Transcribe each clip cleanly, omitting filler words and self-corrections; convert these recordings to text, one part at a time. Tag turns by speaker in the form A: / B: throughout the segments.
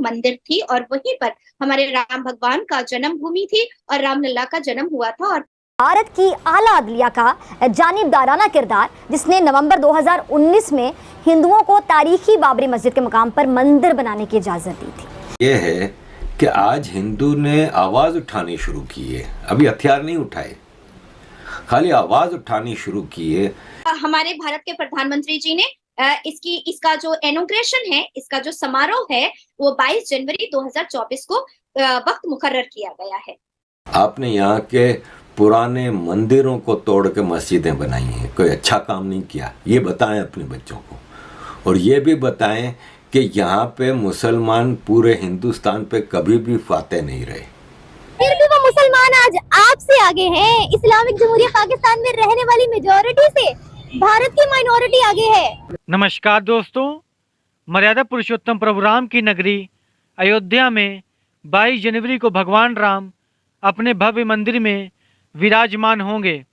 A: मंदिर थी और वहीं पर हमारे राम भगवान का जन्म भूमि थी और रामलला का जन्म हुआ था। और
B: भारत की आला अदलिया का जानिबदाराना किरदार, जिसने नवंबर 2019 में हिंदुओं को तारीखी बाबरी मस्जिद के मकाम पर मंदिर बनाने की इजाजत दी थी।
C: ये है कि आज हिंदू ने आवाज उठानी शुरू की है, अभी हथियार नहीं उठाए, खाली आवाज उठानी शुरू की है।
A: हमारे भारत के प्रधानमंत्री जी ने इसका जो इनॉग्रेशन है, इसका जो समारोह है, वो 22 जनवरी 2024 को वक्त मुकर्रर किया गया है।
C: आपने यहाँ के पुराने मंदिरों को तोड़ के मस्जिदें बनाई हैं, कोई अच्छा काम नहीं किया, ये बताएं अपने बच्चों को। और ये भी बताएं कि यहाँ पे मुसलमान पूरे हिंदुस्तान पे कभी भी फाते नहीं रहे।
B: फिर भी वो मुसलमान आज आपसे आगे हैं। इस्लामिक जमहूरिया पाकिस्तान में रहने वाली मेजॉरिटी से भारत की माइनॉरिटी आगे है।
D: नमस्कार दोस्तों, मर्यादा पुरुषोत्तम प्रभु राम की नगरी अयोध्या में 22 जनवरी को भगवान राम अपने भव्य मंदिर में विराजमान होंगे।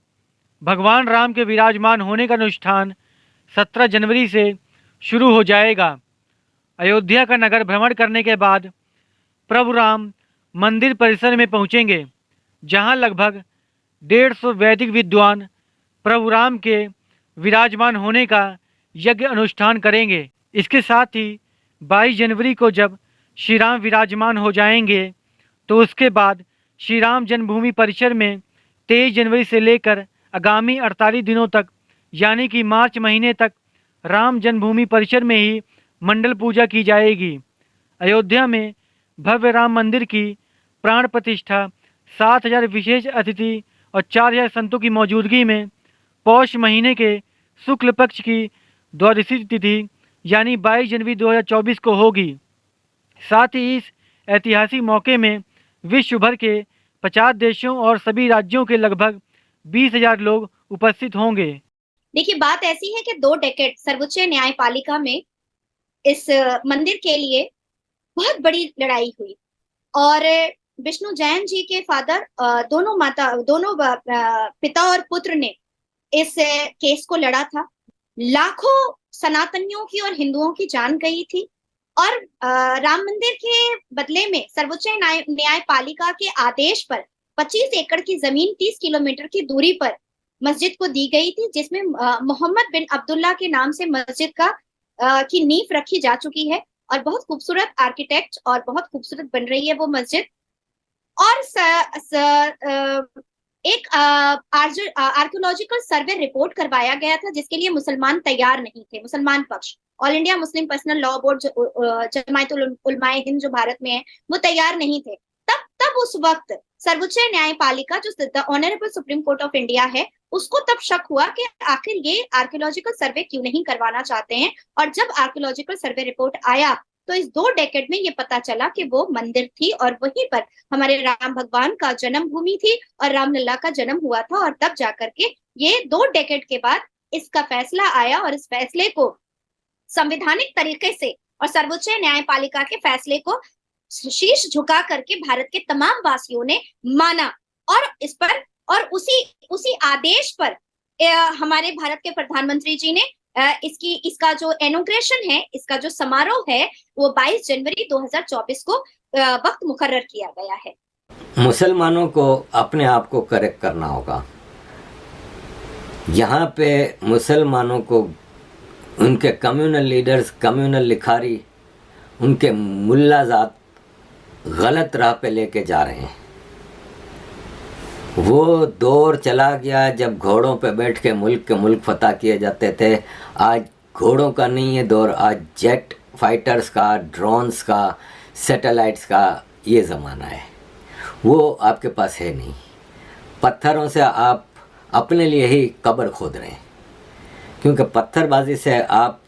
D: भगवान राम के विराजमान होने का अनुष्ठान 17 जनवरी से शुरू हो जाएगा। अयोध्या का नगर भ्रमण करने के बाद प्रभु राम मंदिर परिसर में पहुंचेंगे, जहां लगभग 150 वैदिक विद्वान प्रभु राम के विराजमान होने का यज्ञ अनुष्ठान करेंगे। इसके साथ ही 22 जनवरी को जब श्री राम विराजमान हो जाएंगे तो उसके बाद श्री राम जन्मभूमि परिसर में 23 जनवरी से लेकर आगामी 48 दिनों तक यानी कि मार्च महीने तक राम जन्मभूमि परिसर में ही मंडल पूजा की जाएगी। अयोध्या में भव्य राम मंदिर की प्राण प्रतिष्ठा 7000 विशेष अतिथि और 4000 संतों की मौजूदगी में पौष महीने के शुक्ल पक्ष की द्वादशी तिथि यानी 22 जनवरी 2024 को होगी। साथ ही इस ऐतिहासिक मौके में विश्व भर के 50 देशों और सभी राज्यों के लगभग 20,000 लोग उपस्थित होंगे।
A: देखिए, बात ऐसी है कि 2 डेकेड सर्वोच्च न्यायपालिका में इस मंदिर के लिए बहुत बड़ी लड़ाई हुई और विष्णु जैन जी के फादर दोनों पिता और पुत्र ने इस केस को लड़ा था। लाखों सनातनियों की और हिंदुओं की जान गई थी और राम मंदिर के बदले में सर्वोच्च न्यायपालिका के आदेश पर 25 एकड़ की जमीन 30 किलोमीटर की दूरी पर मस्जिद को दी गई थी, जिसमें मोहम्मद बिन अब्दुल्ला के नाम से मस्जिद की नींव रखी जा चुकी है और बहुत खूबसूरत आर्किटेक्ट और बहुत खूबसूरत बन रही है वो मस्जिद। और एक आर्कियोलॉजिकल सर्वे रिपोर्ट करवाया गया था, जिसके लिए मुसलमान तैयार नहीं थे। मुसलमान पक्ष, All India Muslim Personal Law Board, Jamiatul Ulamae Hind जो भारत में है, वो तैयार नहीं थे। तब उस वक्त सर्वोच्च न्यायपालिका जो the honourable supreme court of India है, उसको तब शक हुआ कि आखिर ये आर्कियोलॉजिकल सर्वे क्यों नहीं करवाना चाहते हैं। और जब आर्कियोलॉजिकल सर्वे रिपोर्ट आया तो इस 2 डेकेड में ये पता चला कि वो मंदिर थी और वहीं पर हमारे राम भगवान का जन्म भूमि थी और रामलला का जन्म हुआ था। और तब जाकर के ये 2 डेकेड के बाद इसका फैसला आया और इस फैसले को संवैधानिक तरीके से और सर्वोच्च न्यायपालिका के फैसले को शीश झुका करके भारत के तमाम वासियों ने माना। और इस पर और उसी आदेश पर हमारे भारत के प्रधानमंत्री जी ने इसका जो इनॉग्रेशन है, इसका जो समारोह है, वो 22 जनवरी 2024 को वक्त मुकर्रर किया गया है।
E: मुसलमानों को अपने आप को करेक्ट करना होगा। यहाँ पे मुसलमानों को उनके कम्युनल लीडर्स, कम्युनल लिखारी, उनके मुल्लाजात गलत राह पे लेके जा रहे हैं। वो दौर चला गया जब घोड़ों पे बैठ के मुल्क फतह किए जाते थे। आज घोड़ों का नहीं है दौर, आज जेट फाइटर्स का, ड्रोन्स का, सैटेलाइट्स का ये ज़माना है। वो आपके पास है नहीं। पत्थरों से आप अपने लिए ही कब्र खोद रहे हैं, क्योंकि पत्थरबाजी से आप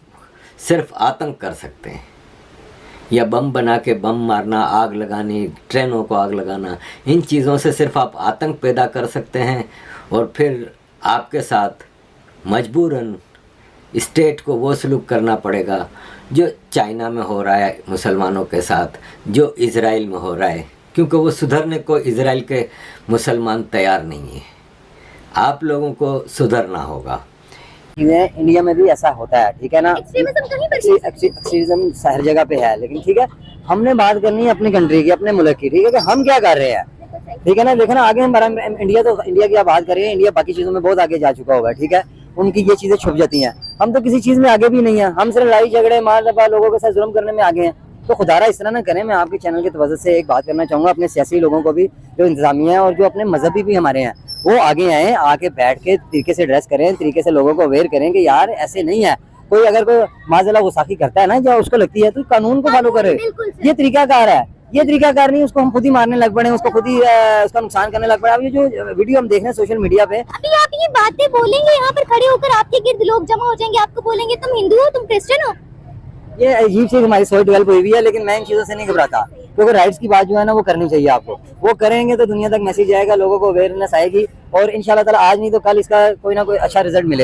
E: सिर्फ आतंक कर सकते हैं, या बम बना के बम मारना, आग लगानी, ट्रेनों को आग लगाना, इन चीज़ों से सिर्फ आप आतंक पैदा कर सकते हैं। और फिर आपके साथ मजबूरन स्टेट को वो सलूक करना पड़ेगा जो चाइना में हो रहा है मुसलमानों के साथ, जो इज़राइल में हो रहा है, क्योंकि वो सुधरने को इज़राइल के मुसलमान तैयार नहीं है। आप लोगों को सुधरना होगा।
F: इंडिया में भी ऐसा होता है, ठीक है ना। एक्सट्रीमिज्म हर जगह पे है, लेकिन ठीक है हमने बात करनी है अपनी कंट्री की, अपने मुल्क की, ठीक है, कि हम क्या कर रहे हैं, ठीक है ना। देखो ना आगे हमारा इंडिया, तो इंडिया की आप बात करिए, इंडिया बाकी चीजों में बहुत आगे जा चुका होगा, ठीक है, उनकी ये चीजें छुप जाती हैं। हम तो किसी चीज में आगे भी नहीं है, हम सिर्फ लड़ाई झगड़े मार दफा लोगों के साथ जुल्म करने में आगे हैं। तो खुदारा इस तरह ना करें। मैं आपके चैनल की वजह से एक बात करना चाहूंगा अपने सियासी लोगों को भी, जो इंतजामिया है और जो अपने मजहबी भी हमारे हैं, वो आगे आए, आके बैठ के तरीके से ड्रेस करें, तरीके से लोगों को अवेयर करें कि यार ऐसे नहीं है। कोई अगर कोई माजला गुस्ताखी करता है ना, जो उसको लगती है, तो कानून को फॉलो करे। ये तरीकाकार है, ये तरीकाकार नहीं उसको हम खुद ही मारने लग पड़े, उसको खुद ही उसका नुकसान करने लग पड़े। अब ये जो वीडियो हम देख रहे हैं सोशल मीडिया पे,
B: अभी आप ये बातें बोलेंगे यहाँ पर खड़े होकर, आपके गिर्द लोग जमा हो जाएंगे, आपको बोलेंगे तुम हिंदू हो, तुम क्रिश्चियन हो।
F: ये अजीब चीज हमारी सोच डेवलप हुई हुई है, लेकिन मैं इन चीजों से नहीं घबराता, क्योंकि राइट्स की बात जो है ना वो करनी चाहिए आपको। वो करेंगे तो दुनिया तक मैसेज आएगा, लोगों को अवेयरनेस आएगी, और इंशाल्लाह ताला आज नहीं तो कल इसका कोई ना कोई अच्छा रिजल्ट मिलेगा।